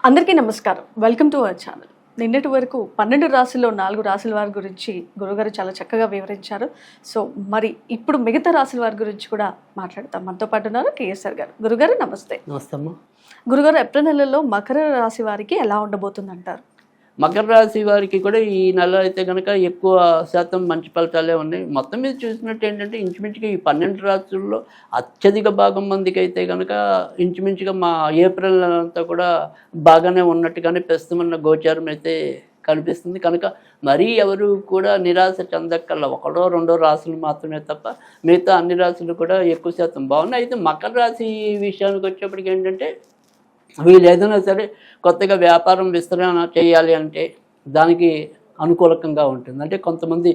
అందరికీ నమస్కారం. Welcome to our channel. నిన్నటి వరకు 12 రాశుల్లో 4 రాశుల వారి గురించి గురుగారు చాలా చక్కగా వివరించారు. సో మరి ఇప్పుడు మిగతా రాశుల వారి గురించి కూడా మాట్లాడతాం. మనతో పాటు ఉన్నారు కేఎస్ఆర్ గారు. గురుగారు నమస్తే. నమస్తే అమ్మా. గురుగారు, ఏప్రిల్ నెలలో మకర రాశి వారికి ఎలా ఉండబోతుంది అంటారు? మకర రాశి వారికి కూడా ఈ నెల అయితే కనుక ఎక్కువ శాతం మంచి ఫలితాలే ఉన్నాయి. మొత్తం మీద చూసినట్టు ఏంటంటే ఇంచుమించుగా ఈ 12 రాశుల్లో అత్యధిక భాగం మందికి అయితే కనుక ఇంచుమించుగా మా ఏప్రిల్ నెల అంతా కూడా బాగానే ఉన్నట్టుగానే ప్రస్తుతం ఉన్న గోచారం అయితే కనిపిస్తుంది. కనుక మరీ ఎవరు కూడా నిరాశ చెందక్కర్ల. ఒకటో రెండో రాశులు మాత్రమే తప్ప మిగతా అన్ని రాశులు కూడా ఎక్కువ శాతం బాగున్నాయి. అయితే మకర రాశి విషయానికి వచ్చేప్పటికి ఏంటంటే వీళ్ళు ఏదైనా సరే కొత్తగా వ్యాపారం విస్తరణ చేయాలి అంటే దానికి అనుకూలకంగా ఉంటుంది. అంటే కొంతమంది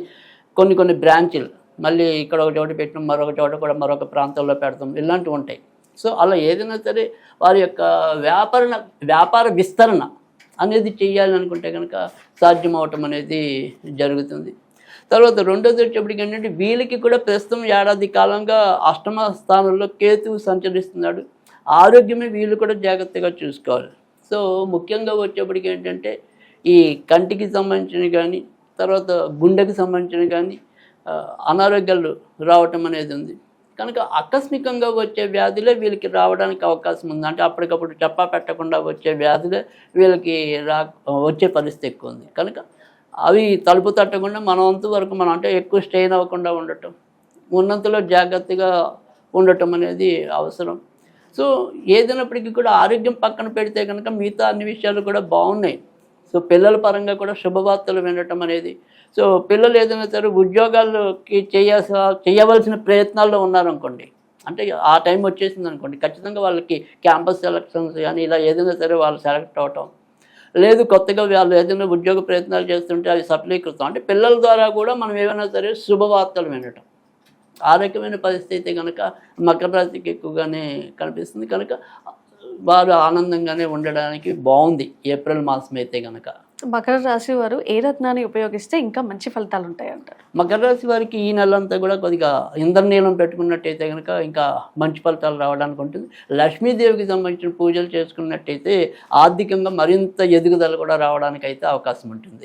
కొన్ని బ్రాంచీలు మళ్ళీ ఇక్కడ ఒక చోట పెట్టడం, మరొక చోట కూడా మరొక ప్రాంతంలో పెడతాం, ఇలాంటివి ఉంటాయి. సో అలా ఏదైనా సరే వారి యొక్క వ్యాపార విస్తరణ అనేది చేయాలి అనుకుంటే కనుక సాధ్యం అవటం అనేది జరుగుతుంది. తర్వాత రెండోది వచ్చేప్పటికి ఏంటంటే వీళ్ళకి కూడా ప్రస్తుతం ఏడాది కాలంగా అష్టమ స్థానంలో కేతువు సంచరిస్తున్నాడు. ఆరోగ్యమే వీళ్ళు కూడా జాగ్రత్తగా చూసుకోవాలి. సో ముఖ్యంగా వచ్చేప్పటికి ఏంటంటే ఈ కంటికి సంబంధించినవి కానీ తర్వాత గుండెకి సంబంధించినవి కానీ అనారోగ్యాలు రావటం అనేది ఉంది. కనుక ఆకస్మికంగా వచ్చే వ్యాధులే వీళ్ళకి రావడానికి అవకాశం ఉంది. అంటే అప్పటికప్పుడు చెప్పా పెట్టకుండా వచ్చే వ్యాధులే వీళ్ళకి వచ్చే పరిస్థితి ఎక్కువ ఉంది. కనుక అవి తలుపు తట్టకుండా మనంత వరకు మనం అంటే ఎక్కువ స్ట్రెయిన్ అవ్వకుండా ఉండటం, ఉన్నంతలో జాగ్రత్తగా ఉండటం అనేది అవసరం. సో ఏదైనప్పటికీ కూడా ఆరోగ్యం పక్కన పెడితే కనుక మిగతా అన్ని విషయాలు కూడా బాగున్నాయి. సో పిల్లల కూడా శుభవార్తలు వినటం అనేది, సో పిల్లలు ఏదైనా సరే ఉద్యోగాలకి చేయవలసిన ప్రయత్నాల్లో ఉన్నారనుకోండి, అంటే ఆ టైం వచ్చేసింది అనుకోండి, ఖచ్చితంగా వాళ్ళకి క్యాంపస్ సెలక్షన్స్ కానీ ఇలా ఏదైనా సరే వాళ్ళు సెలెక్ట్ అవటం, లేదు కొత్తగా వాళ్ళు ఏదైనా ఉద్యోగ ప్రయత్నాలు చేస్తుంటే అవి సఫలీకృతం. అంటే పిల్లల ద్వారా కూడా మనం ఏమైనా సరే శుభవార్తలు వినటం, ఆ రకమైన పరిస్థితి కనుక మకర రాశికి ఎక్కువగానే కనిపిస్తుంది. కనుక వారు ఆనందంగానే ఉండడానికి బాగుంది ఏప్రిల్ మాసం అయితే కనుక. మకర రాశి వారు ఏ రత్నాన్ని ఉపయోగిస్తే ఇంకా మంచి ఫలితాలు ఉంటాయంటారు? మకర రాశి వారికి ఈ నెలంతా కూడా కొద్దిగా ఇంద్రనీలం పెట్టుకున్నట్టయితే కనుక ఇంకా మంచి ఫలితాలు రావడానికి ఉంటుంది. లక్ష్మీదేవికి సంబంధించిన పూజలు చేసుకున్నట్టయితే ఆర్థికంగా మరింత ఎదుగుదల కూడా రావడానికి అయితే అవకాశం ఉంటుంది.